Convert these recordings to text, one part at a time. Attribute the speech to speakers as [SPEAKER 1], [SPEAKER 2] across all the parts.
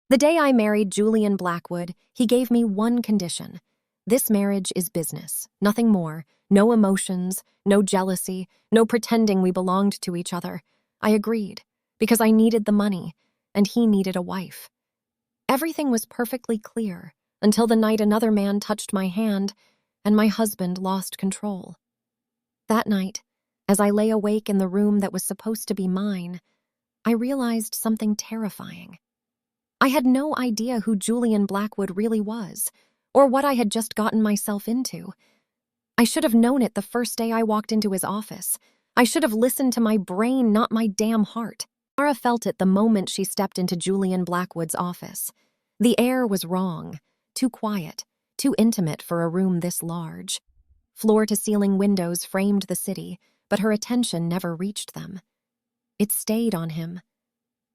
[SPEAKER 1] The day I married Julian Blackwood, he gave me one condition. This marriage is business, nothing more. No emotions, no jealousy, no pretending we belonged to each other. I agreed, because I needed the money, and he needed a wife. Everything was perfectly clear, until the night another man touched my hand, and my husband lost control. That night, as I lay awake in the room that was supposed to be mine, I realized something terrifying. I had no idea who Julian Blackwood really was, or what I had just gotten myself into. I should have known it the first day I walked into his office. I should have listened to my brain, not my damn heart. Mara felt it the moment she stepped into Julian Blackwood's office. The air was wrong, too quiet, too intimate for a room this large. Floor-to-ceiling windows framed the city, but her attention never reached them. It stayed on him.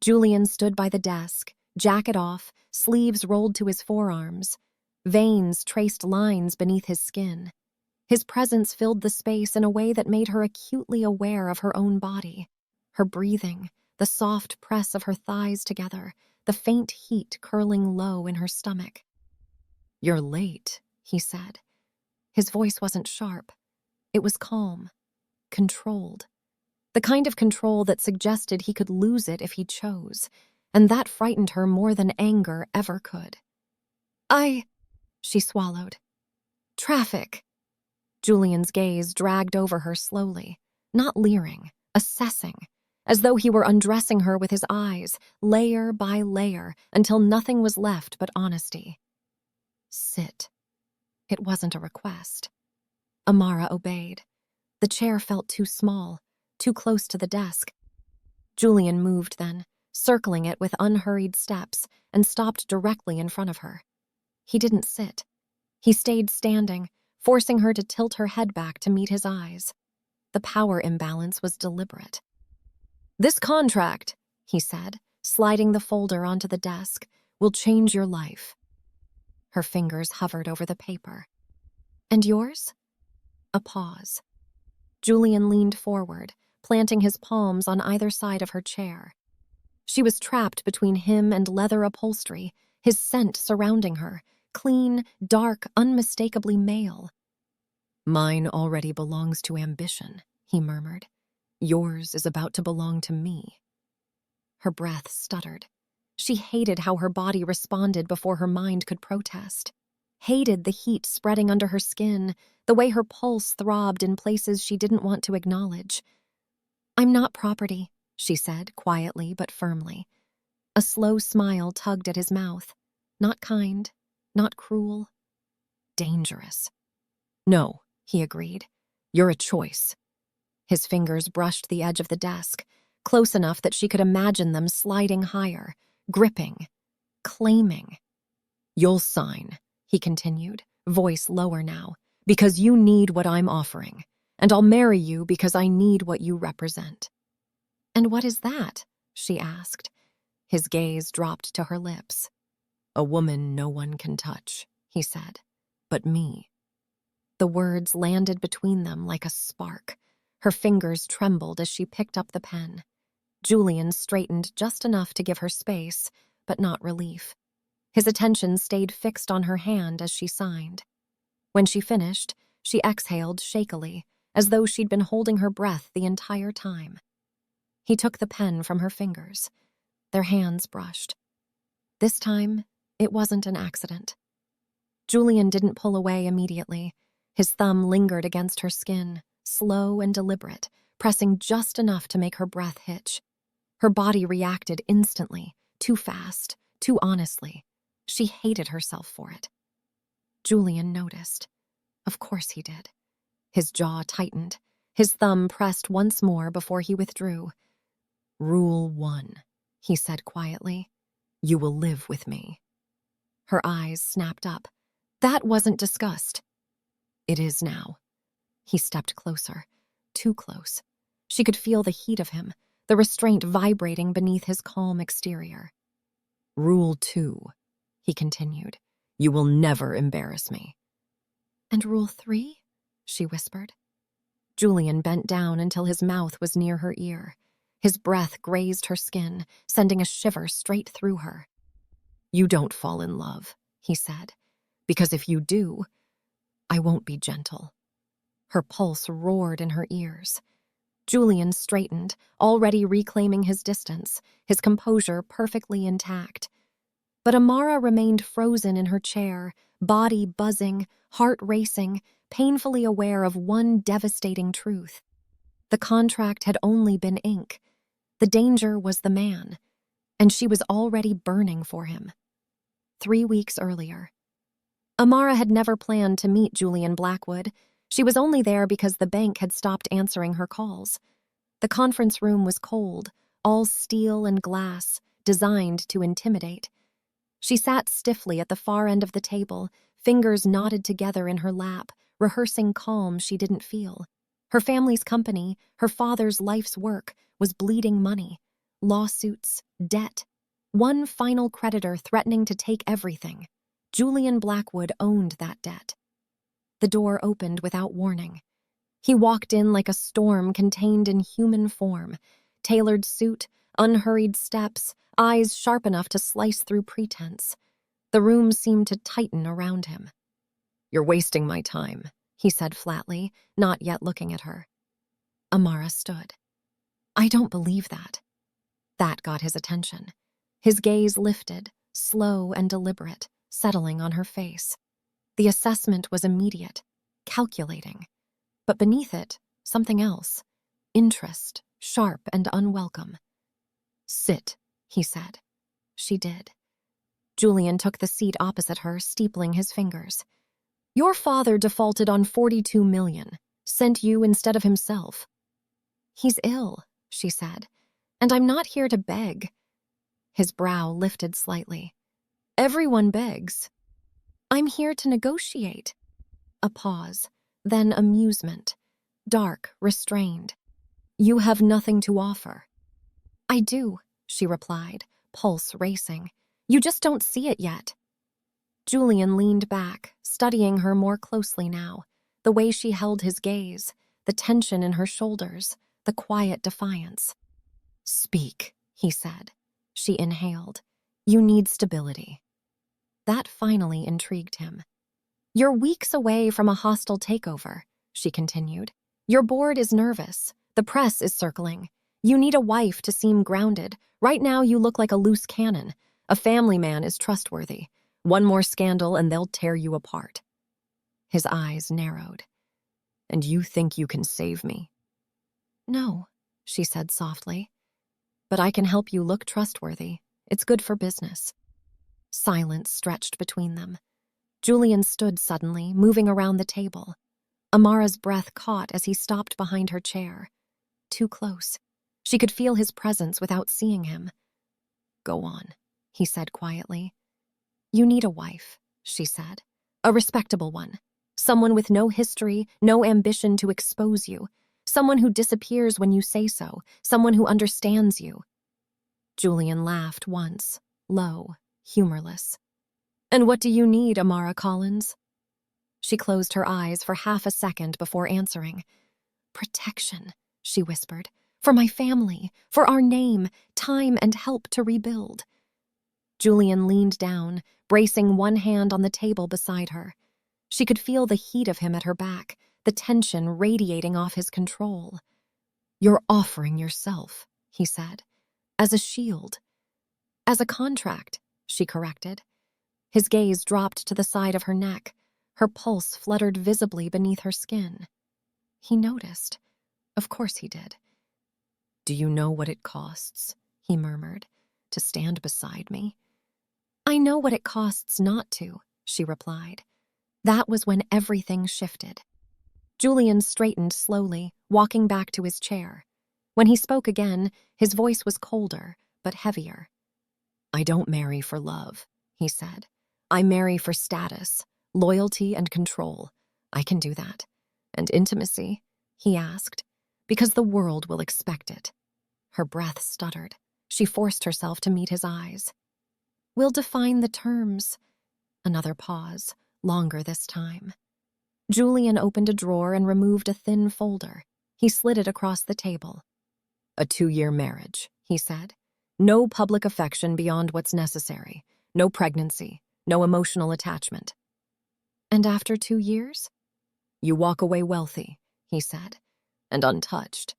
[SPEAKER 1] Julian stood by the desk, jacket off, sleeves rolled to his forearms. Veins traced lines beneath his skin. His presence filled the space in a way that made her acutely aware of her own body. Her breathing, the soft press of her thighs together, the faint heat curling low in her stomach. "You're late," he said. His voice wasn't sharp. It was calm, controlled. The kind of control that suggested he could lose it if he chose, and that frightened her more than anger ever could. She swallowed. "Traffic." Julian's gaze dragged over her slowly, not leering, assessing, as though he were undressing her with his eyes, layer by layer, until nothing was left but honesty. "Sit." It wasn't a request. Amara obeyed. The chair felt too small, too close to the desk. Julian moved then, circling it with unhurried steps, and stopped directly in front of her. He didn't sit. He stayed standing, forcing her to tilt her head back to meet his eyes. The power imbalance was deliberate. "This contract," he said, sliding the folder onto the desk, "will change your life." Her fingers hovered over the paper. "And yours?" A pause. Julian leaned forward, planting his palms on either side of her chair. She was trapped between him and leather upholstery, his scent surrounding her, clean, dark, unmistakably male. "Mine already belongs to ambition," he murmured. "Yours is about to belong to me." Her breath stuttered. She hated how her body responded before her mind could protest. Hated the heat spreading under her skin, the way her pulse throbbed in places she didn't want to acknowledge. "I'm not property," she said, quietly but firmly. A slow smile tugged at his mouth. Not kind, not cruel. Dangerous. "No," he agreed. "You're a choice." His fingers brushed the edge of the desk, close enough that she could imagine them sliding higher, gripping, claiming. "You'll sign," he continued, voice lower now, "because you need what I'm offering, and I'll marry you because I need what you represent." "And what is that?" she asked. His gaze dropped to her lips. "A woman no one can touch," he said, "but me." The words landed between them like a spark. Her fingers trembled as she picked up the pen. Julian straightened just enough to give her space, but not relief. His attention stayed fixed on her hand as she signed. When she finished, she exhaled shakily, as though she'd been holding her breath the entire time. He took the pen from her fingers. Their hands brushed. This time, it wasn't an accident. Julian didn't pull away immediately. His thumb lingered against her skin, slow and deliberate, pressing just enough to make her breath hitch. Her body reacted instantly, too fast, too honestly. She hated herself for it. Julian noticed. Of course he did. His jaw tightened. His thumb pressed once more before he withdrew. "Rule 1, he said quietly. "You will live with me." Her eyes snapped up. That wasn't disgust. "It is now." He stepped closer, too close. She could feel the heat of him, the restraint vibrating beneath his calm exterior. "Rule 2, he continued. "You will never embarrass me." "And rule 3? She whispered. Julian bent down until his mouth was near her ear. His breath grazed her skin, sending a shiver straight through her. You don't fall in love, he said, because if you do, I won't be gentle. Her pulse roared in her ears. Julian straightened, already reclaiming his distance, his composure perfectly intact. But Amara remained frozen in her chair, body buzzing, heart racing, painfully aware of one devastating truth. The contract had only been ink. The danger was the man, and she was already burning for him. 3 weeks earlier. Amara had never planned to meet Julian Blackwood. She was only there because the bank had stopped answering her calls. The conference room was cold, all steel and glass, designed to intimidate. She sat stiffly at the far end of the table, fingers knotted together in her lap, rehearsing calm she didn't feel. Her family's company, her father's life's work, was bleeding money. Lawsuits, debt. One final creditor threatening to take everything. Julian Blackwood owned that debt. The door opened without warning. He walked in like a storm contained in human form. Tailored suit, unhurried steps, eyes sharp enough to slice through pretense. The room seemed to tighten around him. "You're wasting my time," he said flatly, not yet looking at her. Amara stood. "I don't believe that." That got his attention. His gaze lifted, slow and deliberate, settling on her face. The assessment was immediate, calculating. But beneath it, something else. Interest, sharp and unwelcome. "Sit," he said. She did. Julian took the seat opposite her, steepling his fingers. "Your father defaulted on $42 million, sent you instead of himself." "He's ill," she said, "and I'm not here to beg." His brow lifted slightly. "Everyone begs." "I'm here to negotiate." A pause, then amusement. Dark, restrained. "You have nothing to offer." "I do," she replied, pulse racing. "You just don't see it yet." Julian leaned back, studying her more closely now, the way she held his gaze, the tension in her shoulders, the quiet defiance. "Speak," he said. She inhaled. "You need stability." That finally intrigued him. "You're weeks away from a hostile takeover," she continued. "Your board is nervous. The press is circling. You need a wife to seem grounded. Right now you look like a loose cannon. A family man is trustworthy. One more scandal and they'll tear you apart." His eyes narrowed. "And you think you can save me?" "No," she said softly. "But I can help you look trustworthy. It's good for business." Silence stretched between them. Julian stood suddenly, moving around the table. Amara's breath caught as he stopped behind her chair. Too close. She could feel his presence without seeing him. "Go on," he said quietly. "You need a wife," she said. "A respectable one. Someone with no history, no ambition to expose you. Someone who disappears when you say so. Someone who understands you." Julian laughed once, low, humorless. "And what do you need, Amara Collins?" She closed her eyes for half a second before answering. "Protection," she whispered. "For my family, for our name, time and help to rebuild." Julian leaned down, bracing one hand on the table beside her. She could feel the heat of him at her back, the tension radiating off his control. "You're offering yourself," he said, "as a shield." "As a contract," she corrected. His gaze dropped to the side of her neck. Her pulse fluttered visibly beneath her skin. He noticed. Of course he did. "Do you know what it costs?" he murmured. "To stand beside me?" "I know what it costs not to," she replied. That was when everything shifted. Julian straightened slowly, walking back to his chair. When he spoke again, his voice was colder, but heavier. "I don't marry for love," he said. "I marry for status, loyalty, and control. I can do that. And intimacy?" he asked. "Because the world will expect it." Her breath stuttered. She forced herself to meet his eyes. "We'll define the terms." Another pause, longer this time. Julian opened a drawer and removed a thin folder. He slid it across the table. "A 2-year marriage," he said. "No public affection beyond what's necessary. no pregnancy, no emotional attachment. And after 2 years? You walk away wealthy, he said, and untouched.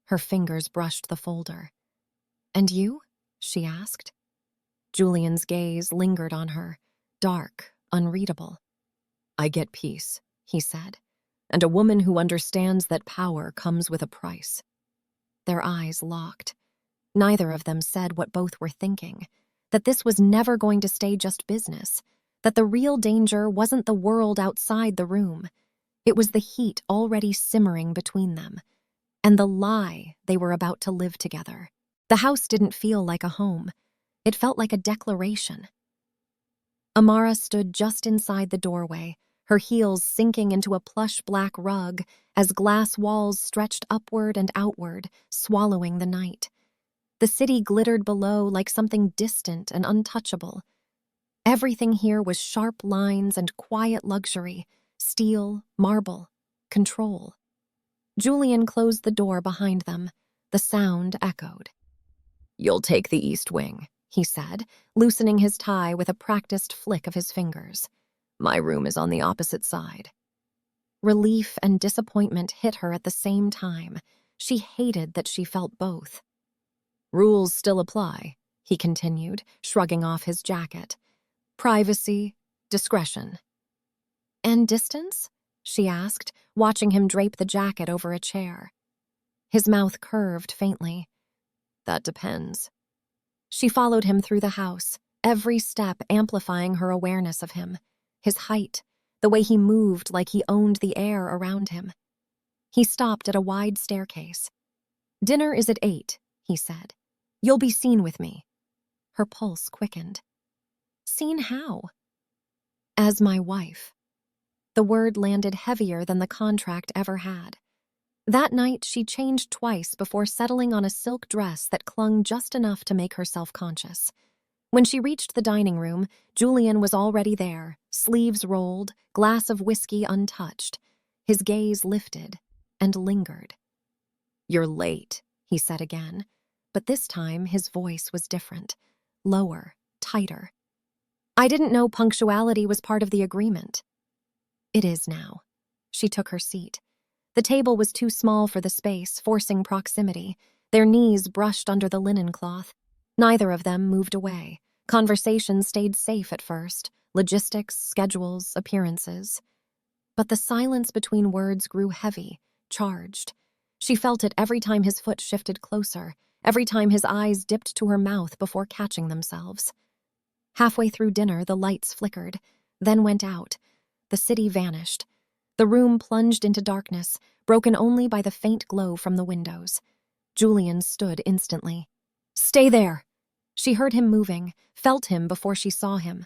[SPEAKER 1] Her fingers brushed the folder. And you? She asked. Julian's gaze lingered on her, dark, unreadable. I get peace, he said, and a woman who understands that power comes with a price. Their eyes locked. Neither of them said what both were thinking, that this was never going to stay just business, that the real danger wasn't the world outside the room. It was the heat already simmering between them, and the lie they were about to live together. The house didn't feel like a home. It felt like a declaration. Amara stood just inside the doorway, her heels sinking into a plush black rug as glass walls stretched upward and outward, swallowing the night. The city glittered below like something distant and untouchable. Everything here was sharp lines and quiet luxury, steel, marble, control. Julian closed the door behind them. The sound echoed. You'll take the east wing, he said, loosening his tie with a practiced flick of his fingers. My room is on the opposite side. Relief and disappointment hit her at the same time. She hated that she felt both. Rules still apply, he continued, shrugging off his jacket. Privacy, discretion. And distance? She asked, watching him drape the jacket over a chair. His mouth curved faintly. That depends. She followed him through the house, every step amplifying her awareness of him, his height, the way he moved like he owned the air around him. He stopped at a wide staircase. Dinner is at 8, he said. You'll be seen with me. Her pulse quickened. Seen how? As my wife. The word landed heavier than the contract ever had. That night, she changed twice before settling on a silk dress that clung just enough to make her self-conscious. When she reached the dining room, Julian was already there, sleeves rolled, glass of whiskey untouched. His gaze lifted and lingered. You're late, he said again, but this time his voice was different, lower, tighter. I didn't know punctuality was part of the agreement. It is now. She took her seat. The table was too small for the space, forcing proximity. Their knees brushed under the linen cloth. Neither of them moved away. Conversation stayed safe at first. Logistics, schedules, appearances. But the silence between words grew heavy, charged. She felt it every time his foot shifted closer, every time his eyes dipped to her mouth before catching themselves. Halfway through dinner, the lights flickered, then went out. The city vanished. The room plunged into darkness, broken only by the faint glow from the windows. Julian stood instantly. Stay there! She heard him moving, felt him before she saw him.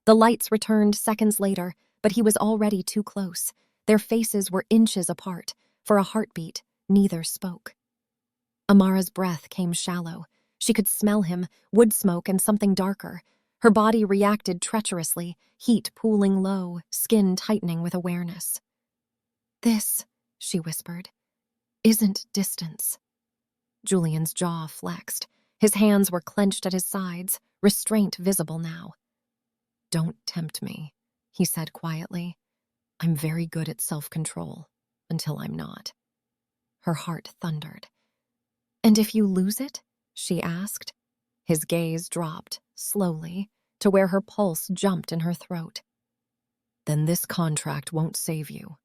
[SPEAKER 1] The lights returned seconds later, but he was already too close. Their faces were inches apart. For a heartbeat, neither spoke. Amara's breath came shallow. She could smell him, wood smoke and something darker. Her body reacted treacherously, heat pooling low, skin tightening with awareness. This, she whispered, isn't distance. Julian's jaw flexed. His hands were clenched at his sides, restraint visible now. Don't tempt me, he said quietly. I'm very good at self-control, until I'm not. Her heart thundered. And if you lose it? She asked. His gaze dropped, slowly, to where her pulse jumped in her throat. Then this contract won't save you.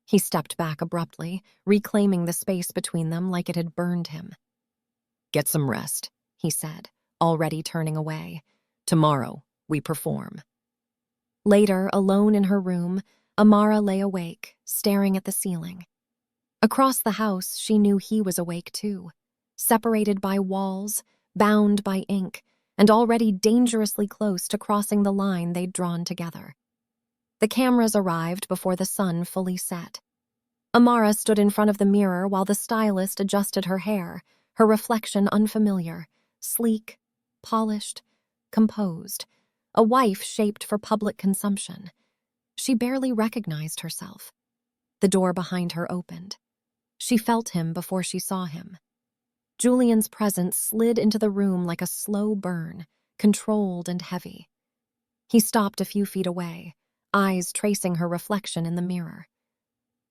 [SPEAKER 1] He stepped back abruptly, reclaiming the space between them like it had burned him. Get some rest, he said, already turning away. Tomorrow, we perform. Later, alone in her room, Amara lay awake, staring at the ceiling. Across the house, she knew he was awake too, separated by walls, bound by ink, and already dangerously close to crossing the line they'd drawn together. The cameras arrived before the sun fully set. Amara stood in front of the mirror while the stylist adjusted her hair, her reflection unfamiliar, sleek, polished, composed, a wife shaped for public consumption. She barely recognized herself. The door behind her opened. She felt him before she saw him. Julian's presence slid into the room like a slow burn, controlled and heavy. He stopped a few feet away, eyes tracing her reflection in the mirror.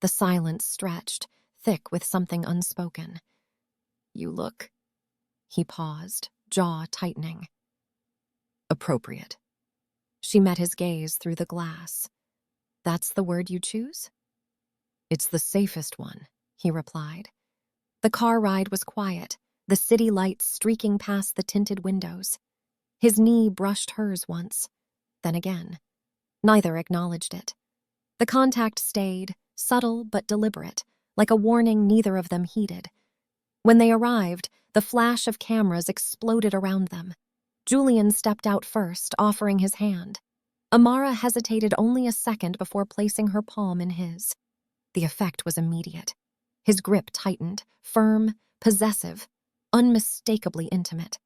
[SPEAKER 1] The silence stretched, thick with something unspoken. "You look..." He paused, jaw tightening. "Appropriate." She met his gaze through the glass. "That's the word you choose?" "It's the safest one," he replied. The car ride was quiet, the city lights streaking past the tinted windows. His knee brushed hers once, then again. Neither acknowledged it. The contact stayed, subtle but deliberate, like a warning neither of them heeded. When they arrived, the flash of cameras exploded around them. Julian stepped out first, offering his hand. Amara hesitated only a second before placing her palm in his. The effect was immediate. His grip tightened, firm, possessive, unmistakably intimate.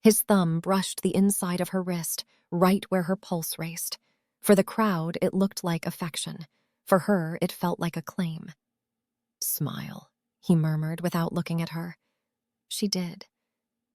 [SPEAKER 1] His thumb brushed the inside of her wrist, right where her pulse raced. For the crowd, it looked like affection. For her, it felt like a claim. "Smile," he murmured without looking at her. She did.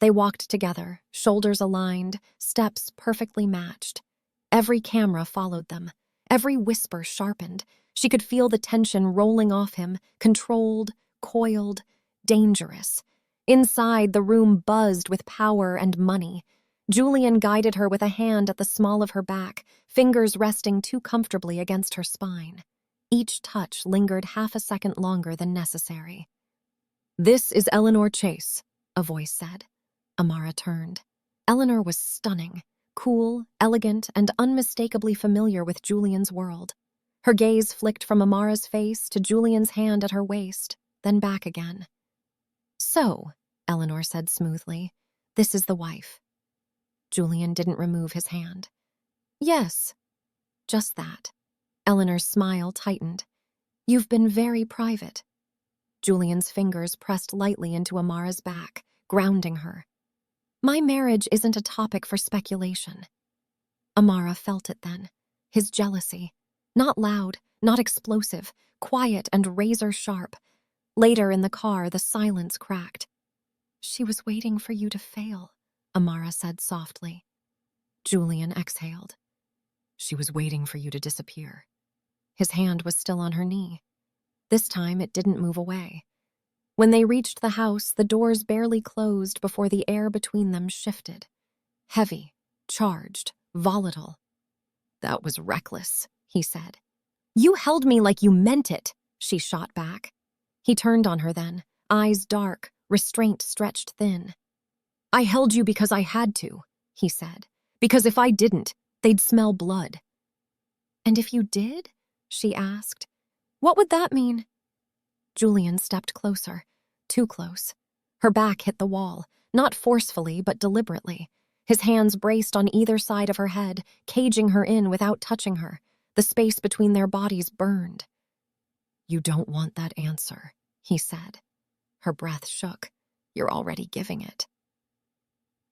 [SPEAKER 1] They walked together, shoulders aligned, steps perfectly matched. Every camera followed them. Every whisper sharpened. She could feel the tension rolling off him, controlled, coiled, dangerous. Inside, the room buzzed with power and money. Julian guided her with a hand at the small of her back, fingers resting too comfortably against her spine. Each touch lingered half a second longer than necessary. "This is Eleanor Chase," a voice said. Amara turned. Eleanor was stunning, cool, elegant, and unmistakably familiar with Julian's world. Her gaze flicked from Amara's face to Julian's hand at her waist, then back again. "So," Eleanor said smoothly, "this is the wife." Julian didn't remove his hand. "Yes, just that." Eleanor's smile tightened. "You've been very private." Julian's fingers pressed lightly into Amara's back, grounding her. "My marriage isn't a topic for speculation." Amara felt it then, his jealousy. Not loud, not explosive, quiet and razor-sharp. Later in the car, the silence cracked. "She was waiting for you to fail," Amara said softly. Julian exhaled. "She was waiting for you to disappear." His hand was still on her knee. This time it didn't move away. When they reached the house, the doors barely closed before the air between them shifted. Heavy, charged, volatile. "That was reckless," he said. "You held me like you meant it," she shot back. He turned on her then, eyes dark, restraint stretched thin. "I held you because I had to," he said. "Because if I didn't, they'd smell blood." "And if you did?" she asked. "What would that mean?" Julian stepped closer, too close. Her back hit the wall, not forcefully but deliberately. His hands braced on either side of her head, caging her in without touching her. The space between their bodies burned. "You don't want that answer," he said. Her breath shook. "You're already giving it."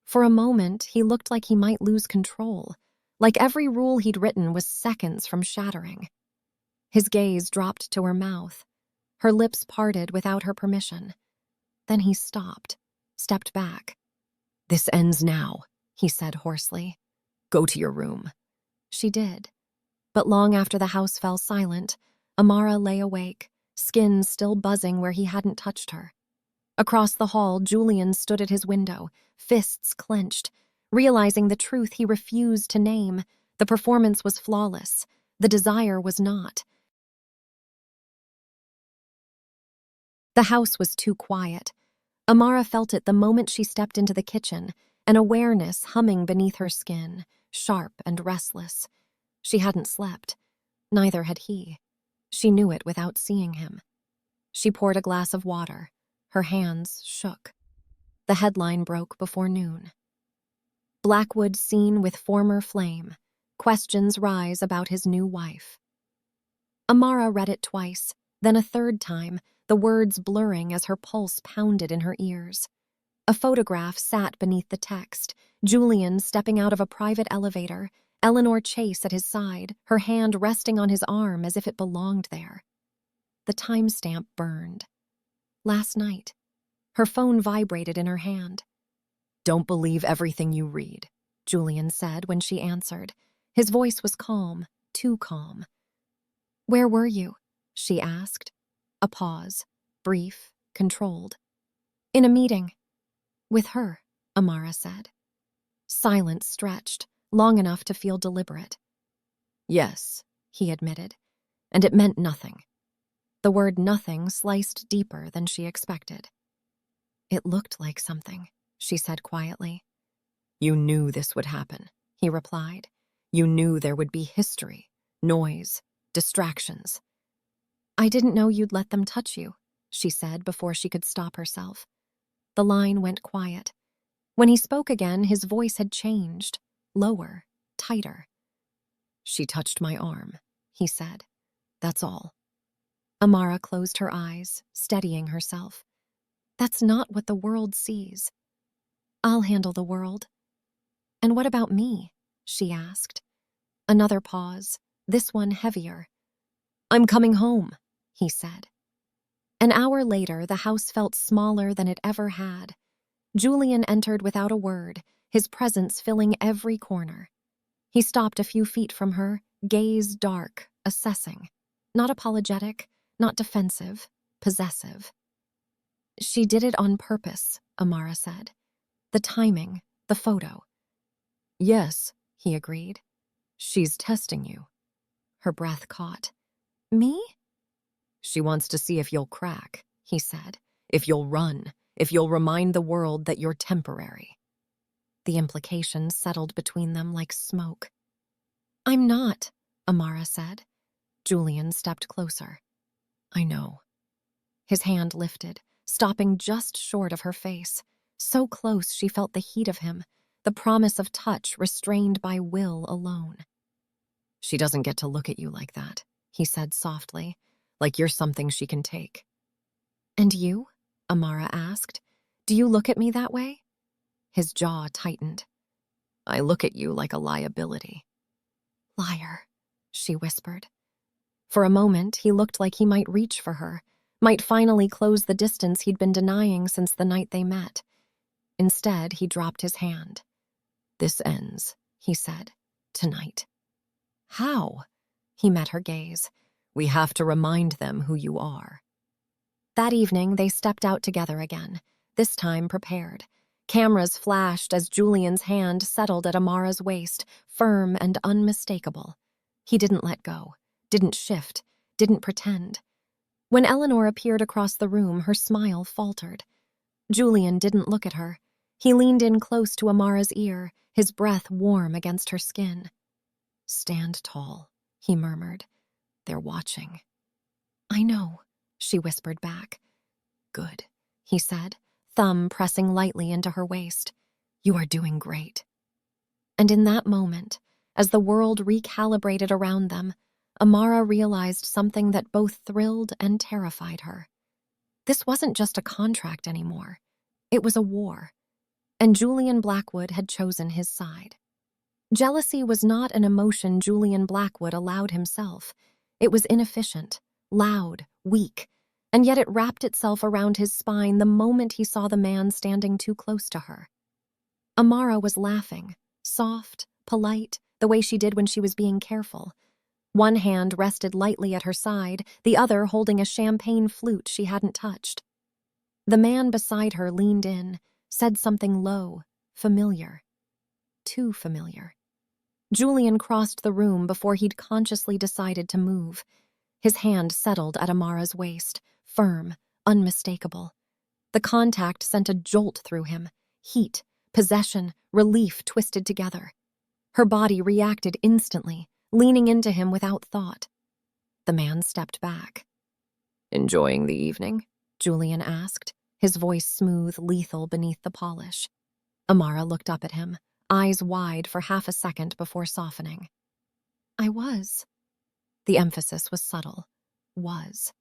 [SPEAKER 1] For a moment, he looked like he might lose control, like every rule he'd written was seconds from shattering. His gaze dropped to her mouth. Her lips parted without her permission. Then he stopped, stepped back. "This ends now," he said hoarsely. "Go to your room." She did. But long after the house fell silent, Amara lay awake, skin still buzzing where he hadn't touched her. Across the hall, Julian stood at his window, fists clenched, realizing the truth he refused to name. The performance was flawless. The desire was not. The house was too quiet. Amara felt it the moment she stepped into the kitchen, an awareness humming beneath her skin, sharp and restless. She hadn't slept. Neither had he. She knew it without seeing him. She poured a glass of water. Her hands shook. The headline broke before noon. Blackwood seen with former flame. Questions rise about his new wife. Amara read it twice, then a third time, the words blurring as her pulse pounded in her ears. A photograph sat beneath the text, Julian stepping out of a private elevator, Eleanor Chase at his side, her hand resting on his arm as if it belonged there. The timestamp burned. Last night. Her phone vibrated in her hand. "Don't believe everything you read," Julian said when she answered. His voice was calm, too calm. Where were you? She asked. A pause, brief, controlled. In a meeting. With her, Amara said. Silence stretched, long enough to feel deliberate. Yes, he admitted, and it meant nothing. The word nothing sliced deeper than she expected. It looked like something, she said quietly. You knew this would happen, he replied. You knew there would be history, noise, distractions. I didn't know you'd let them touch you, she said before she could stop herself. The line went quiet. When he spoke again, his voice had changed, lower, tighter. She touched my arm, he said. That's all. Amara closed her eyes, steadying herself. That's not what the world sees. I'll handle the world. And what about me? She asked. Another pause, this one heavier. I'm coming home, he said. An hour later, the house felt smaller than it ever had. Julian entered without a word, his presence filling every corner. He stopped a few feet from her, gaze dark, assessing. Not apologetic, not defensive, possessive. She did it on purpose, Amara said. The timing, the photo. Yes, he agreed. She's testing you. Her breath caught. Me? She wants to see if you'll crack, he said. If you'll run, if you'll remind the world that you're temporary. The implications settled between them like smoke. I'm not, Amara said. Julian stepped closer. I know. His hand lifted, stopping just short of her face. So close she felt the heat of him, the promise of touch restrained by will alone. She doesn't get to look at you like that, he said softly, like you're something she can take. And you? Amara asked. Do you look at me that way? His jaw tightened. I look at you like a liability. Liar, she whispered. For a moment, he looked like he might reach for her, might finally close the distance he'd been denying since the night they met. Instead, he dropped his hand. This ends, he said, tonight. How? He met her gaze. We have to remind them who you are. That evening, they stepped out together again, this time prepared. Cameras flashed as Julian's hand settled at Amara's waist, firm and unmistakable. He didn't let go, didn't shift, didn't pretend. When Eleanor appeared across the room, her smile faltered. Julian didn't look at her. He leaned in close to Amara's ear, his breath warm against her skin. Stand tall, he murmured. They're watching. I know, she whispered back. Good, he said, thumb pressing lightly into her waist. You are doing great. And in that moment, as the world recalibrated around them, Amara realized something that both thrilled and terrified her. This wasn't just a contract anymore. It was a war. And Julian Blackwood had chosen his side. Jealousy was not an emotion Julian Blackwood allowed himself. It was inefficient, loud, weak, and yet it wrapped itself around his spine the moment he saw the man standing too close to her. Amara was laughing, soft, polite, the way she did when she was being careful. One hand rested lightly at her side, the other holding a champagne flute she hadn't touched. The man beside her leaned in, said something low, familiar. Too familiar. Julian crossed the room before he'd consciously decided to move. His hand settled at Amara's waist, firm, unmistakable. The contact sent a jolt through him, heat, possession, relief twisted together. Her body reacted instantly, leaning into him without thought. The man stepped back. Enjoying the evening? Julian asked, his voice smooth, lethal beneath the polish. Amara looked up at him, eyes wide for half a second before softening. I was. The emphasis was subtle. Was.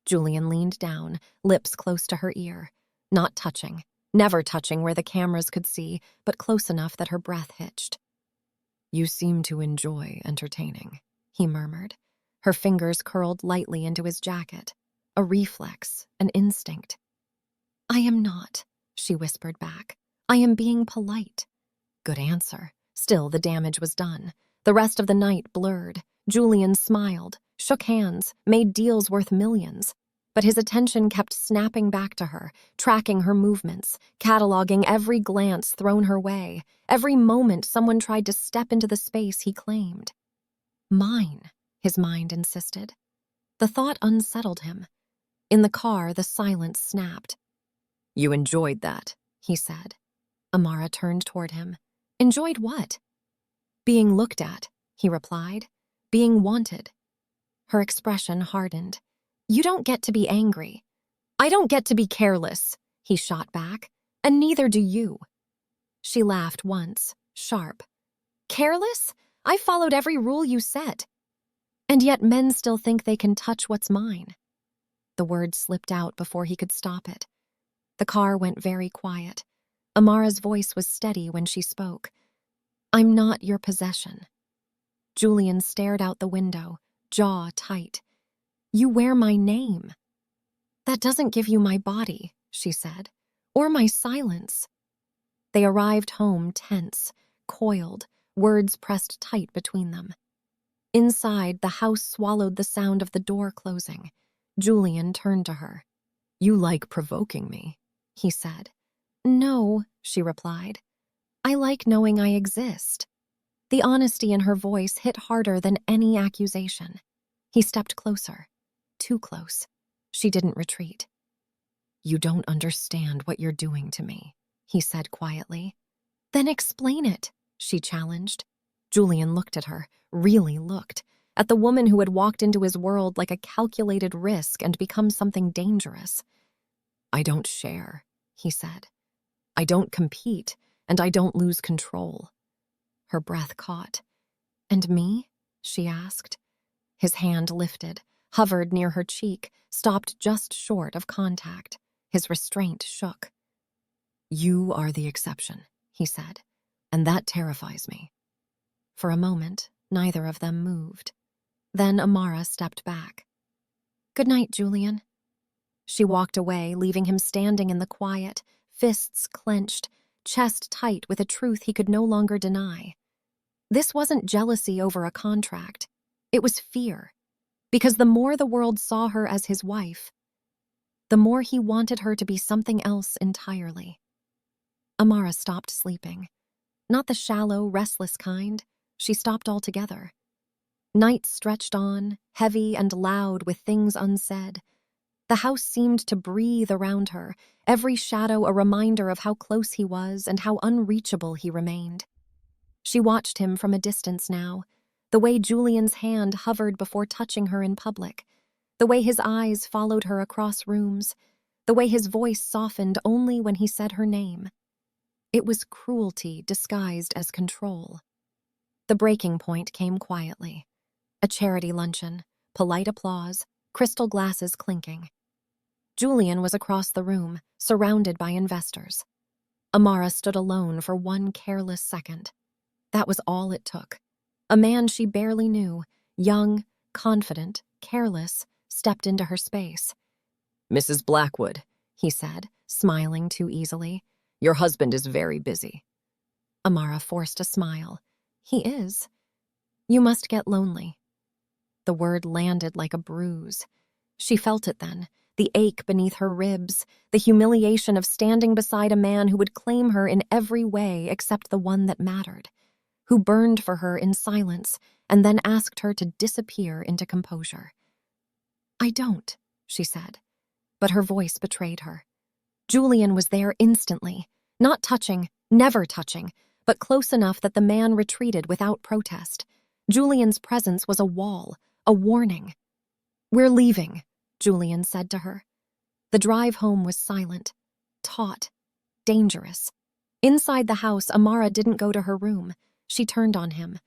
[SPEAKER 1] Julian leaned down, lips close to her ear, not touching, never touching where the cameras could see, but close enough that her breath hitched. You seem to enjoy entertaining, he murmured. Her fingers curled lightly into his jacket, a reflex, an instinct. I am not, she whispered back. I am being polite. Good answer. Still, the damage was done. The rest of the night blurred. Julian smiled, shook hands, made deals worth millions. But his attention kept snapping back to her, tracking her movements, cataloging every glance thrown her way, every moment someone tried to step into the space he claimed. Mine, his mind insisted. The thought unsettled him. In the car, the silence snapped. You enjoyed that, he said. Amara turned toward him. Enjoyed what? Being looked at, he replied. Being wanted. Her expression hardened. You don't get to be angry. I don't get to be careless, he shot back. And neither do you. She laughed once, sharp. Careless? I followed every rule you set. And yet men still think they can touch what's mine. The word slipped out before he could stop it. The car went very quiet. Amara's voice was steady when she spoke. I'm not your possession. Julian stared out the window, jaw tight. You wear my name. That doesn't give you my body, she said, or my silence. They arrived home tense, coiled, words pressed tight between them. Inside, the house swallowed the sound of the door closing. Julian turned to her. You like provoking me, he said. No, she replied. I like knowing I exist. The honesty in her voice hit harder than any accusation. He stepped closer. Too close. She didn't retreat. You don't understand what you're doing to me, he said quietly. Then explain it, she challenged. Julian looked at her, really looked, at the woman who had walked into his world like a calculated risk and become something dangerous. I don't share, he said. I don't compete, and I don't lose control. Her breath caught. And me? She asked. His hand lifted, hovered near her cheek, stopped just short of contact. His restraint shook. You are the exception, he said, and that terrifies me. For a moment, neither of them moved. Then Amara stepped back. Good night, Julian. She walked away, leaving him standing in the quiet, fists clenched, chest tight with a truth he could no longer deny. This wasn't jealousy over a contract. It was fear. Because the more the world saw her as his wife, the more he wanted her to be something else entirely. Amara stopped sleeping. Not the shallow, restless kind. She stopped altogether. Night stretched on, heavy and loud with things unsaid. The house seemed to breathe around her, every shadow a reminder of how close he was and how unreachable he remained. She watched him from a distance now, the way Julian's hand hovered before touching her in public, the way his eyes followed her across rooms, the way his voice softened only when he said her name. It was cruelty disguised as control. The breaking point came quietly. A charity luncheon, polite applause, crystal glasses clinking. Julian was across the room, surrounded by investors. Amara stood alone for one careless second. That was all it took. A man she barely knew, young, confident, careless, stepped into her space. Mrs. Blackwood, he said, smiling too easily. Your husband is very busy. Amara forced a smile. He is. You must get lonely. The word landed like a bruise. She felt it then, the ache beneath her ribs, the humiliation of standing beside a man who would claim her in every way except the one that mattered, who burned for her in silence and then asked her to disappear into composure. I don't, she said, but her voice betrayed her. Julian was there instantly, not touching, never touching, but close enough that the man retreated without protest. Julian's presence was a wall, a warning. We're leaving, Julian said to her. The drive home was silent, taut, dangerous. Inside the house, Amara didn't go to her room. She turned on him.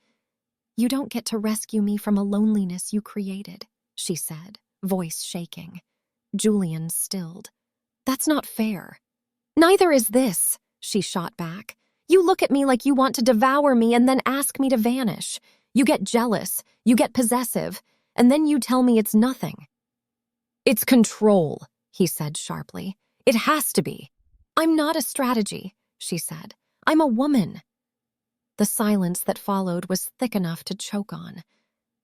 [SPEAKER 1] You don't get to rescue me from a loneliness you created, she said, voice shaking. Julian stilled. That's not fair. Neither is this, she shot back. You look at me like you want to devour me and then ask me to vanish. You get jealous, you get possessive, and then you tell me it's nothing. It's control, he said sharply. It has to be. I'm not a strategy, she said. I'm a woman. The silence that followed was thick enough to choke on.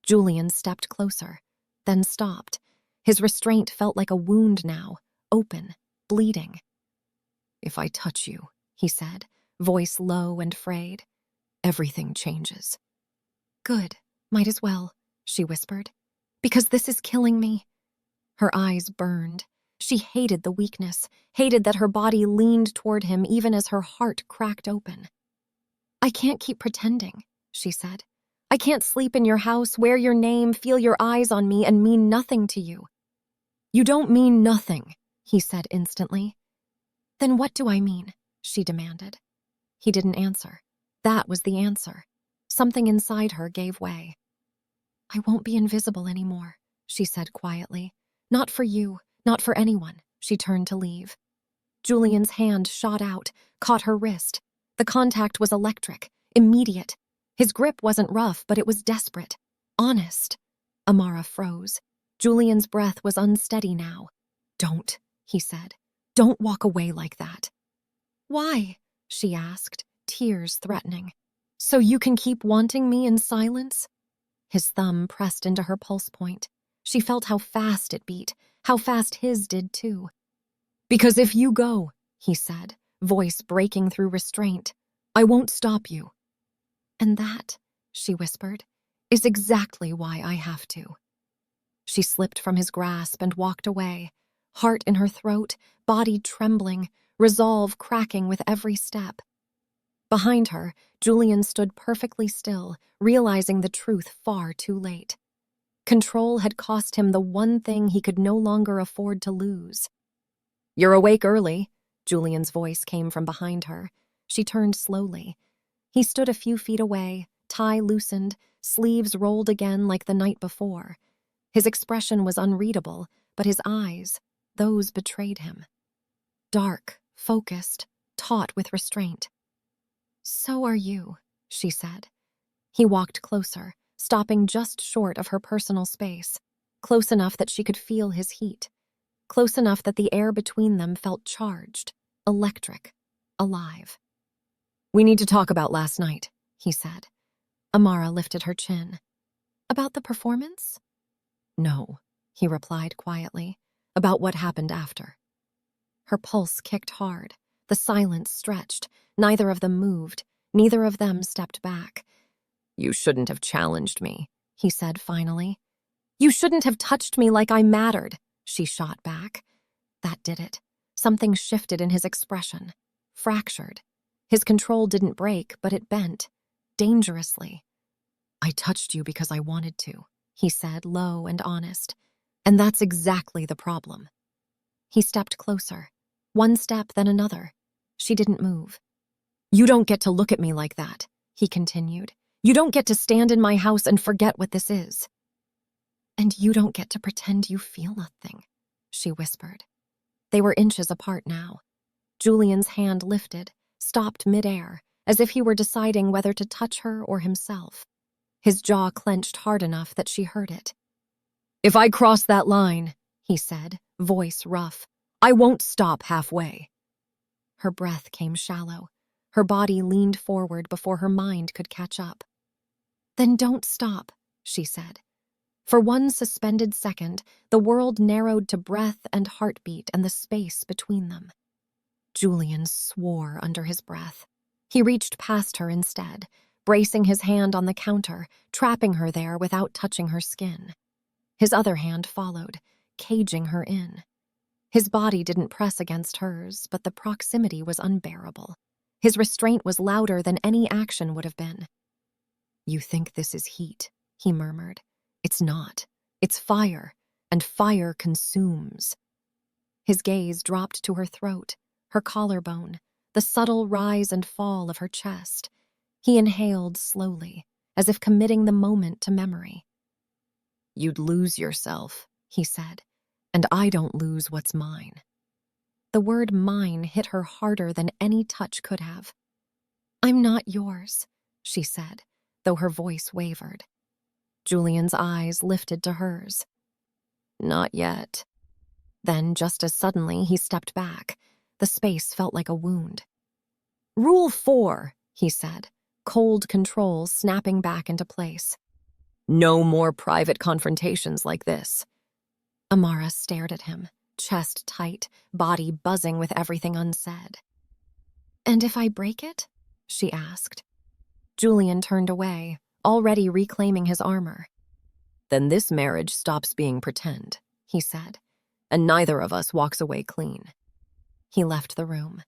[SPEAKER 1] Julian stepped closer, then stopped. His restraint felt like a wound now, open, bleeding. "If I touch you," he said, voice low and frayed, "everything changes." "Good, might as well," she whispered, "because this is killing me." Her eyes burned. She hated the weakness, hated that her body leaned toward him even as her heart cracked open. "I can't keep pretending," she said. "I can't sleep in your house, wear your name, feel your eyes on me, and mean nothing to you." "You don't mean nothing," he said instantly. "Then what do I mean?" she demanded. He didn't answer. That was the answer. Something inside her gave way. "I won't be invisible anymore," she said quietly. "Not for you, not for anyone." She turned to leave. Julian's hand shot out, caught her wrist. The contact was electric, immediate. His grip wasn't rough, but it was desperate, honest. Amara froze. Julian's breath was unsteady now. "Don't," he said. "Don't walk away like that." "Why?" she asked, tears threatening. "So you can keep wanting me in silence?" His thumb pressed into her pulse point. She felt how fast it beat, how fast his did too. "Because if you go," he said, voice breaking through restraint, "I won't stop you." "And that," she whispered, "is exactly why I have to." She slipped from his grasp and walked away, heart in her throat, body trembling, resolve cracking with every step. Behind her, Julian stood perfectly still, realizing the truth far too late. Control had cost him the one thing he could no longer afford to lose. "You're awake early," Julian's voice came from behind her. She turned slowly. He stood a few feet away, tie loosened, sleeves rolled again like the night before. His expression was unreadable, but his eyes, those betrayed him. Dark, focused, taut with restraint. "So are you," she said. He walked closer, stopping just short of her personal space, close enough that she could feel his heat, close enough that the air between them felt charged, electric, alive. "We need to talk about last night," he said. Amara lifted her chin. "About the performance?" "No," he replied quietly. "About what happened after." Her pulse kicked hard. The silence stretched. Neither of them moved. Neither of them stepped back. "You shouldn't have challenged me," he said finally. "You shouldn't have touched me like I mattered," she shot back. That did it. Something shifted in his expression. Fractured. His control didn't break, but it bent. Dangerously. "I touched you because I wanted to," he said, low and honest. "And that's exactly the problem." He stepped closer. One step, then another. She didn't move. "You don't get to look at me like that," he continued. "You don't get to stand in my house and forget what this is." "And you don't get to pretend you feel nothing," she whispered. They were inches apart now. Julian's hand lifted, stopped midair, as if he were deciding whether to touch her or himself. His jaw clenched hard enough that she heard it. "If I cross that line," he said, voice rough, "I won't stop halfway." Her breath came shallow. Her body leaned forward before her mind could catch up. "Then don't stop," she said. For one suspended second, the world narrowed to breath and heartbeat and the space between them. Julian swore under his breath. He reached past her instead, bracing his hand on the counter, trapping her there without touching her skin. His other hand followed, caging her in. His body didn't press against hers, but the proximity was unbearable. His restraint was louder than any action would have been. "You think this is heat," he murmured. "It's not. It's fire, and fire consumes." His gaze dropped to her throat, her collarbone, the subtle rise and fall of her chest. He inhaled slowly, as if committing the moment to memory. "You'd lose yourself," he said, "and I don't lose what's mine." The word mine hit her harder than any touch could have. "I'm not yours," she said, though her voice wavered. Julian's eyes lifted to hers. "Not yet." Then, just as suddenly, he stepped back. The space felt like a wound. "Rule 4, he said. cold control snapping back into place. No more private confrontations like this. Amara stared at him, chest tight, body buzzing with everything unsaid. And if I break it? She asked. Julian turned away, already reclaiming his armor. Then this marriage stops being pretend, he said, and neither of us walks away clean. He left the room.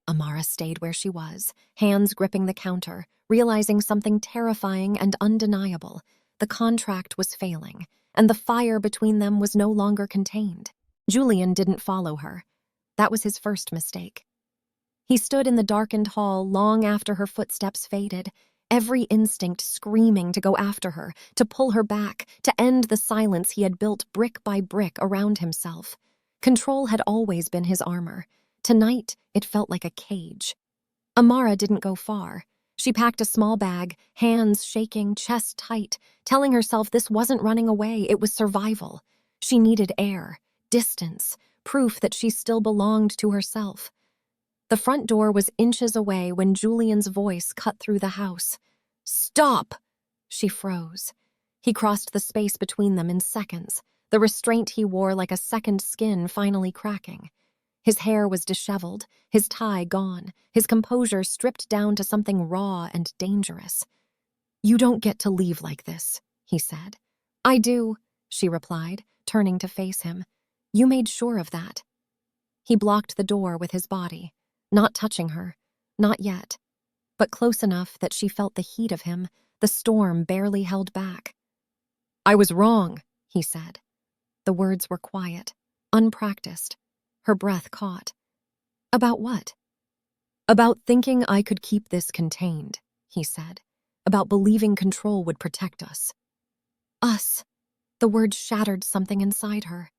[SPEAKER 1] Amara stayed where she was, hands gripping the counter, realizing something terrifying and undeniable. The contract was failing, and the fire between them was no longer contained. Julian didn't follow her. That was his first mistake. He stood in the darkened hall long after her footsteps faded, every instinct screaming to go after her, to pull her back, to end the silence he had built brick by brick around himself. Control had always been his armor. Tonight, it felt like a cage. Amara didn't go far. She packed a small bag, hands shaking, chest tight, telling herself this wasn't running away, it was survival. She needed air, distance, proof that she still belonged to herself. The front door was inches away when Julian's voice cut through the house. "Stop!" She froze. He crossed the space between them in seconds, the restraint he wore like a second skin finally cracking. His hair was disheveled, his tie gone, his composure stripped down to something raw and dangerous. "You don't get to leave like this," he said. "I do," she replied, turning to face him. "You made sure of that." He blocked the door with his body, not touching her, not yet, but close enough that she felt the heat of him, the storm barely held back. "I was wrong," he said. The words were quiet, unpracticed. Her breath caught. "About what?" "About thinking I could keep this contained," he said. "About believing control would protect us." "Us." The word shattered something inside her.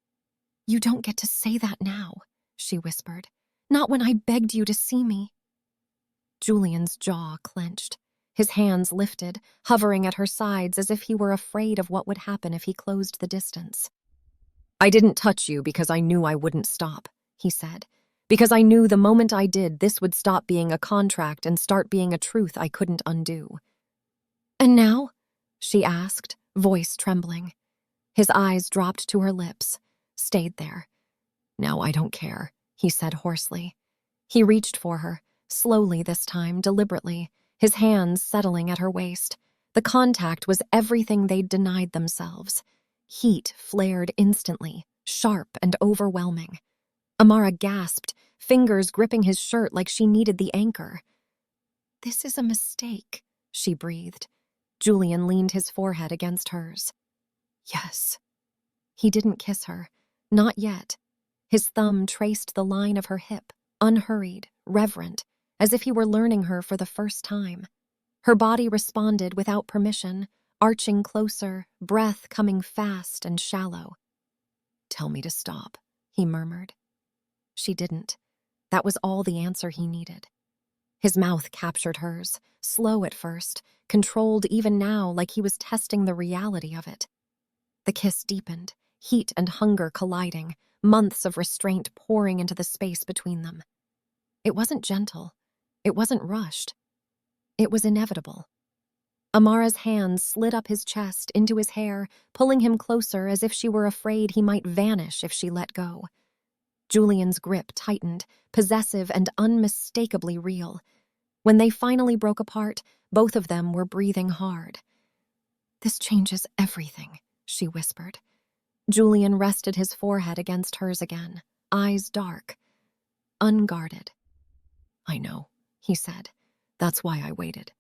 [SPEAKER 1] "You don't get to say that now," she whispered. "Not when I begged you to see me." Julian's jaw clenched. His hands lifted, hovering at her sides as if he were afraid of what would happen if he closed the distance. "I didn't touch you because I knew I wouldn't stop," he said. "Because I knew the moment I did, this would stop being a contract and start being a truth I couldn't undo." "And now?" she asked, voice trembling. His eyes dropped to her lips, stayed there. "Now I don't care," he said hoarsely. He reached for her, slowly this time, deliberately, his hands settling at her waist. The contact was everything they'd denied themselves. Heat flared instantly, sharp and overwhelming. Amara gasped, fingers gripping his shirt like she needed the anchor. "This is a mistake," she breathed. Julian leaned his forehead against hers. "Yes." He didn't kiss her, not yet. His thumb traced the line of her hip, unhurried, reverent, as if he were learning her for the first time. Her body responded without permission, arching closer, breath coming fast and shallow. "Tell me to stop," he murmured. She didn't. That was all the answer he needed. His mouth captured hers, slow at first, controlled even now like he was testing the reality of it. The kiss deepened, heat and hunger colliding, months of restraint pouring into the space between them. It wasn't gentle. It wasn't rushed. It was inevitable. Amara's hands slid up his chest, into his hair, pulling him closer as if she were afraid he might vanish if she let go. Julian's grip tightened, possessive and unmistakably real. When they finally broke apart, both of them were breathing hard. "This changes everything," she whispered. Julian rested his forehead against hers again, eyes dark, unguarded. "I know," he said. "That's why I waited."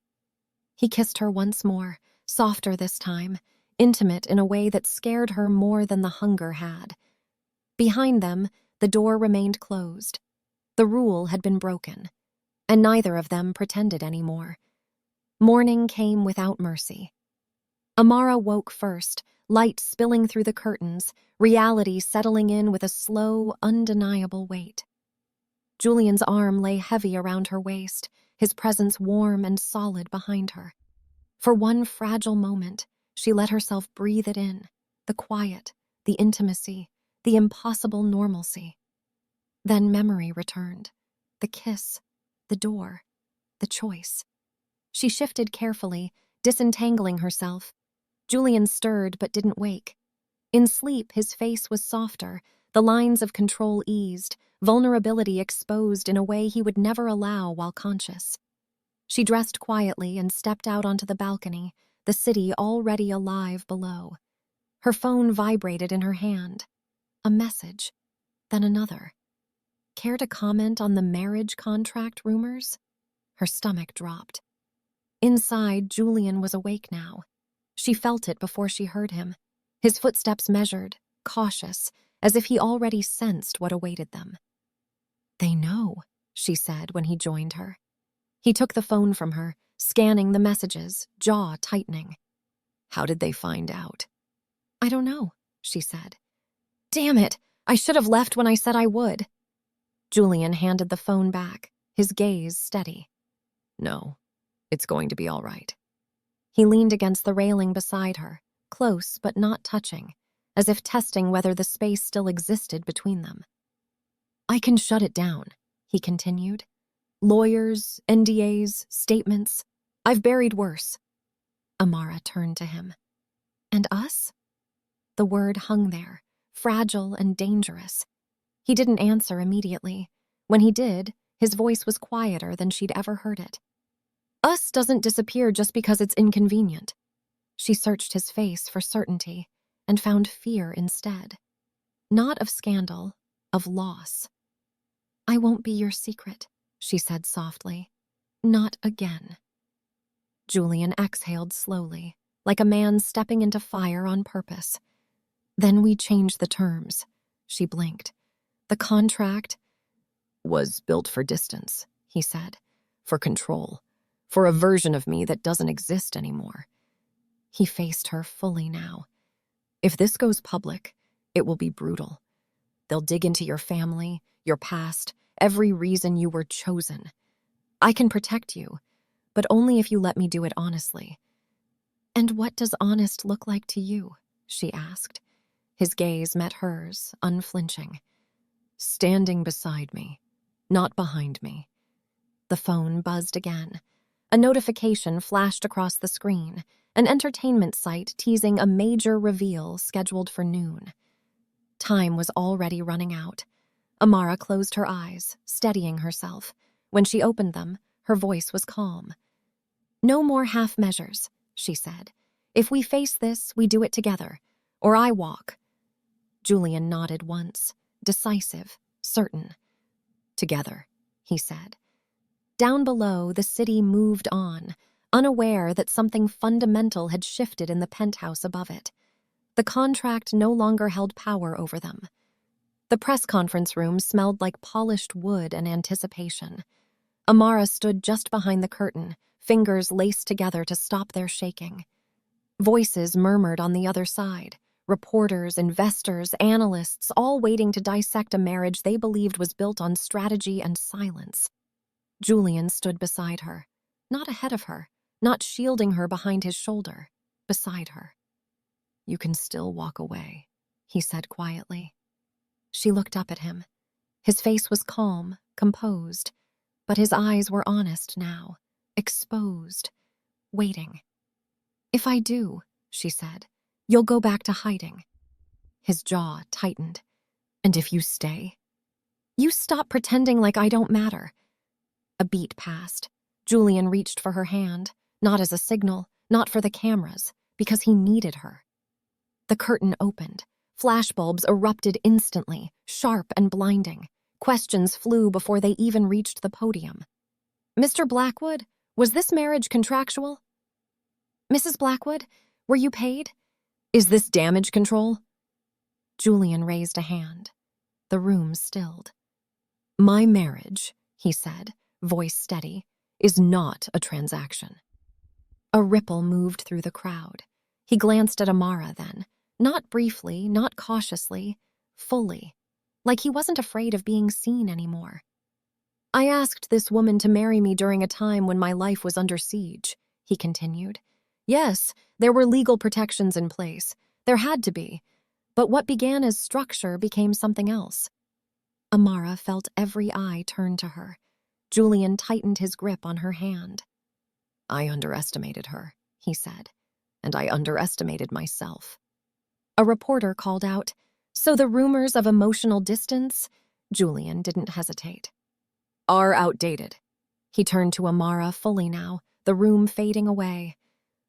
[SPEAKER 1] He kissed her once more, softer this time, intimate in a way that scared her more than the hunger had. Behind them, the door remained closed. The rule had been broken, and neither of them pretended anymore. Morning came without mercy. Amara woke first, light spilling through the curtains, reality settling in with a slow, undeniable weight. Julian's arm lay heavy around her waist, his presence warm and solid behind her. For one fragile moment, she let herself breathe it in, the quiet, the intimacy, the impossible normalcy. Then memory returned, the kiss, the door, the choice. She shifted carefully, disentangling herself. Julian stirred but didn't wake. In sleep, his face was softer, the lines of control eased, vulnerability exposed in a way he would never allow while conscious. She dressed quietly and stepped out onto the balcony, the city already alive below. Her phone vibrated in her hand. A message, then another. Care to comment on the marriage contract rumors? Her stomach dropped. Inside, Julian was awake now. She felt it before she heard him. His footsteps measured, cautious, as if he already sensed what awaited them. "They know," she said when he joined her. He took the phone from her, scanning the messages, jaw tightening. "How did they find out?" "I don't know," she said. "Damn it! I should have left when I said I would." Julian handed the phone back, his gaze steady. "No, it's going to be all right." He leaned against the railing beside her, close but not touching, as if testing whether the space still existed between them. "I can shut it down," he continued. "Lawyers, NDAs, statements. I've buried worse." Amara turned to him. "And us?" The word hung there, fragile and dangerous. He didn't answer immediately. When he did, his voice was quieter than she'd ever heard it. "Us doesn't disappear just because it's inconvenient." She searched his face for certainty and found fear instead. Not of scandal, of loss. "I won't be your secret," she said softly. "Not again." Julian exhaled slowly, like a man stepping into fire on purpose. "Then we changed the terms." She blinked. "The contract was built for distance," he said. "For control. For a version of me that doesn't exist anymore." He faced her fully now. "If this goes public, it will be brutal. They'll dig into your family, your past, every reason you were chosen. I can protect you, but only if you let me do it honestly." "And what does honest look like to you?" she asked. His gaze met hers, unflinching. "Standing beside me, not behind me." The phone buzzed again. A notification flashed across the screen, an entertainment site teasing a major reveal scheduled for noon. Time was already running out. Amara closed her eyes, steadying herself. When she opened them, her voice was calm. "No more half measures," she said. "If we face this, we do it together, or I walk." Julian nodded once, decisive, certain. "Together," he said. Down below, the city moved on, unaware that something fundamental had shifted in the penthouse above it. The contract no longer held power over them. The press conference room smelled like polished wood and anticipation. Amara stood just behind the curtain, fingers laced together to stop their shaking. Voices murmured on the other side. Reporters, investors, analysts, all waiting to dissect a marriage they believed was built on strategy and silence. Julian stood beside her, not ahead of her, not shielding her behind his shoulder, beside her. "You can still walk away," he said quietly. She looked up at him. His face was calm, composed, but his eyes were honest now, exposed, waiting. "If I do," she said, "you'll go back to hiding." His jaw tightened. "And if you stay?" "You stop pretending like I don't matter." A beat passed. Julian reached for her hand, not as a signal, not for the cameras, because he needed her. The curtain opened. Flashbulbs erupted instantly, sharp and blinding. Questions flew before they even reached the podium. "Mr. Blackwood, was this marriage contractual?" "Mrs. Blackwood, were you paid?" "Is this damage control?" Julian raised a hand. The room stilled. "My marriage," he said, voice steady, "is not a transaction." A ripple moved through the crowd. He glanced at Amara then, not briefly, not cautiously, fully, like he wasn't afraid of being seen anymore. "I asked this woman to marry me during a time when my life was under siege," he continued. "Yes, there were legal protections in place. There had to be. But what began as structure became something else." Amara felt every eye turn to her. Julian tightened his grip on her hand. I underestimated her, he said, and I underestimated myself. A reporter called out, "So the rumors of emotional distance?" Julian didn't hesitate. "Are outdated." He turned to Amara fully now, the room fading away.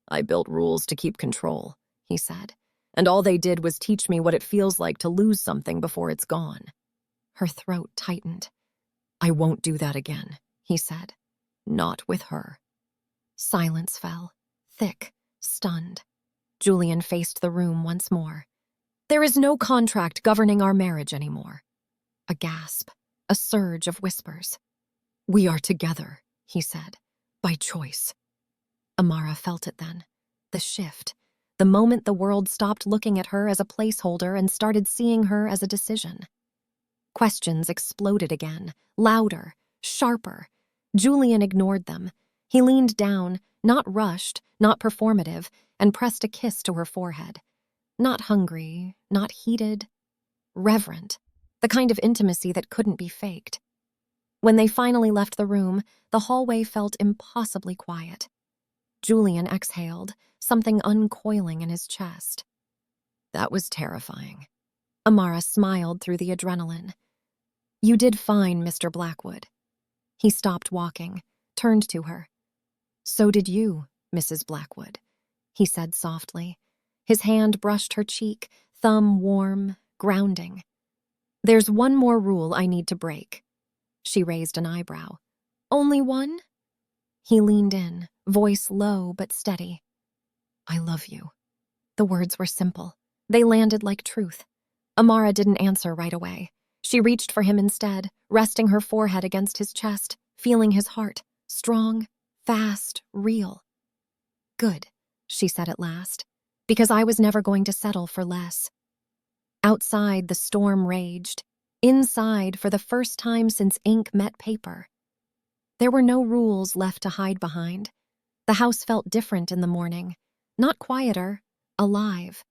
[SPEAKER 1] "I built rules to keep control," he said, "and all they did was teach me what it feels like to lose something before it's gone." Her throat tightened. "I won't do that again," he said. "Not with her." Silence fell, thick, stunned. Julian faced the room once more. "There is no contract governing our marriage anymore." A gasp, a surge of whispers. "We are together," he said, "by choice." Amara felt it then. The shift. The moment the world stopped looking at her as a placeholder and started seeing her as a decision. Questions exploded again, louder, sharper. Julian ignored them. He leaned down, not rushed, not performative, and pressed a kiss to her forehead. Not hungry, not heated, reverent, the kind of intimacy that couldn't be faked. When they finally left the room, the hallway felt impossibly quiet. Julian exhaled, something uncoiling in his chest. "That was terrifying." Amara smiled through the adrenaline. "You did fine, Mr. Blackwood." He stopped walking, turned to her. "So did you, Mrs. Blackwood," he said softly. His hand brushed her cheek, thumb warm, grounding. "There's one more rule I need to break." She raised an eyebrow. "Only one?" He leaned in, voice low but steady. "I love you." The words were simple. They landed like truth. Amara didn't answer right away. She reached for him instead, resting her forehead against his chest, feeling his heart, strong, fast, real. "Good," she said at last, "because I was never going to settle for less." Outside, the storm raged. Inside, for the first time since ink met paper. There were no rules left to hide behind. The house felt different in the morning. Not quieter, alive.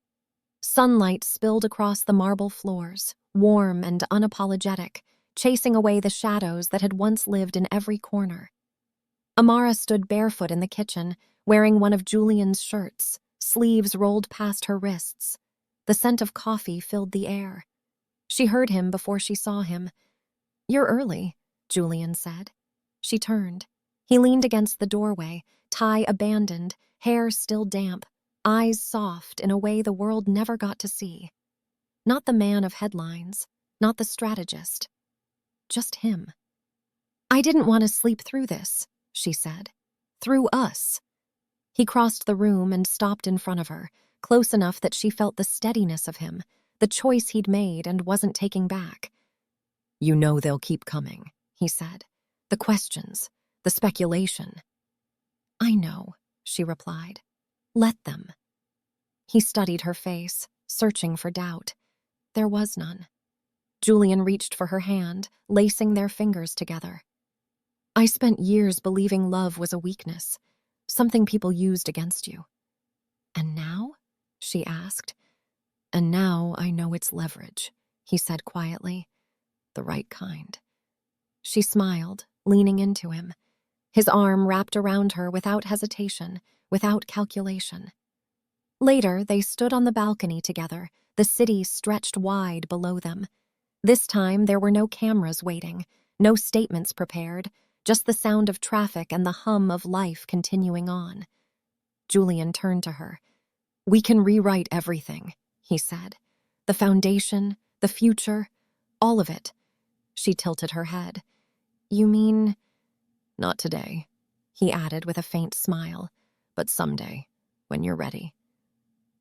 [SPEAKER 1] Sunlight spilled across the marble floors, warm and unapologetic, chasing away the shadows that had once lived in every corner. Amara stood barefoot in the kitchen, wearing one of Julian's shirts, sleeves rolled past her wrists. The scent of coffee filled the air. She heard him before she saw him. "You're early," Julian said. She turned. He leaned against the doorway, tie abandoned, hair still damp, eyes soft in a way the world never got to see. Not the man of headlines, not the strategist. Just him. "I didn't want to sleep through this," she said. "Through us." He crossed the room and stopped in front of her, close enough that she felt the steadiness of him, the choice he'd made and wasn't taking back. "You know they'll keep coming," he said. "The questions, the speculation." "I know," she replied. "Let them." He studied her face, searching for doubt. There was none. Julian reached for her hand, lacing their fingers together. "I spent years believing love was a weakness, something people used against you." "And now?" she asked. "And now I know it's leverage," he said quietly. "The right kind." She smiled, leaning into him. His arm wrapped around her without hesitation, without calculation. Later, they stood on the balcony together, the city stretched wide below them. This time, there were no cameras waiting, no statements prepared, just the sound of traffic and the hum of life continuing on. Julian turned to her. "We can rewrite everything," he said. "The foundation, the future, all of it." She tilted her head. "You mean—" "Not today," he added with a faint smile, "but someday, when you're ready."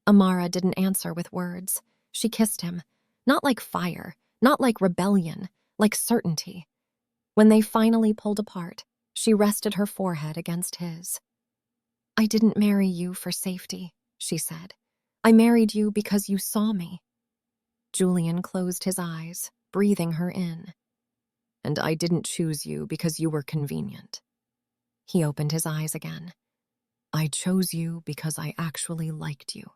[SPEAKER 1] Amara didn't answer with words. She kissed him. Not like fire, not like rebellion, like certainty. When they finally pulled apart, she rested her forehead against his. "I didn't marry you for safety," she said. "I married you because you saw me." Julian closed his eyes, breathing her in. "And I didn't choose you because you were convenient." He opened his eyes again. "I chose you because I actually liked you."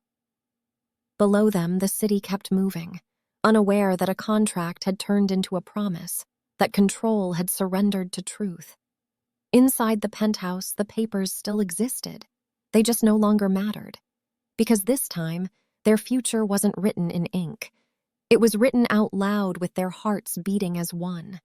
[SPEAKER 1] Below them, the city kept moving, unaware that a contract had turned into a promise, that control had surrendered to truth. Inside the penthouse, the papers still existed. They just no longer mattered. Because this time, their future wasn't written in ink. It was written out loud with their hearts beating as one.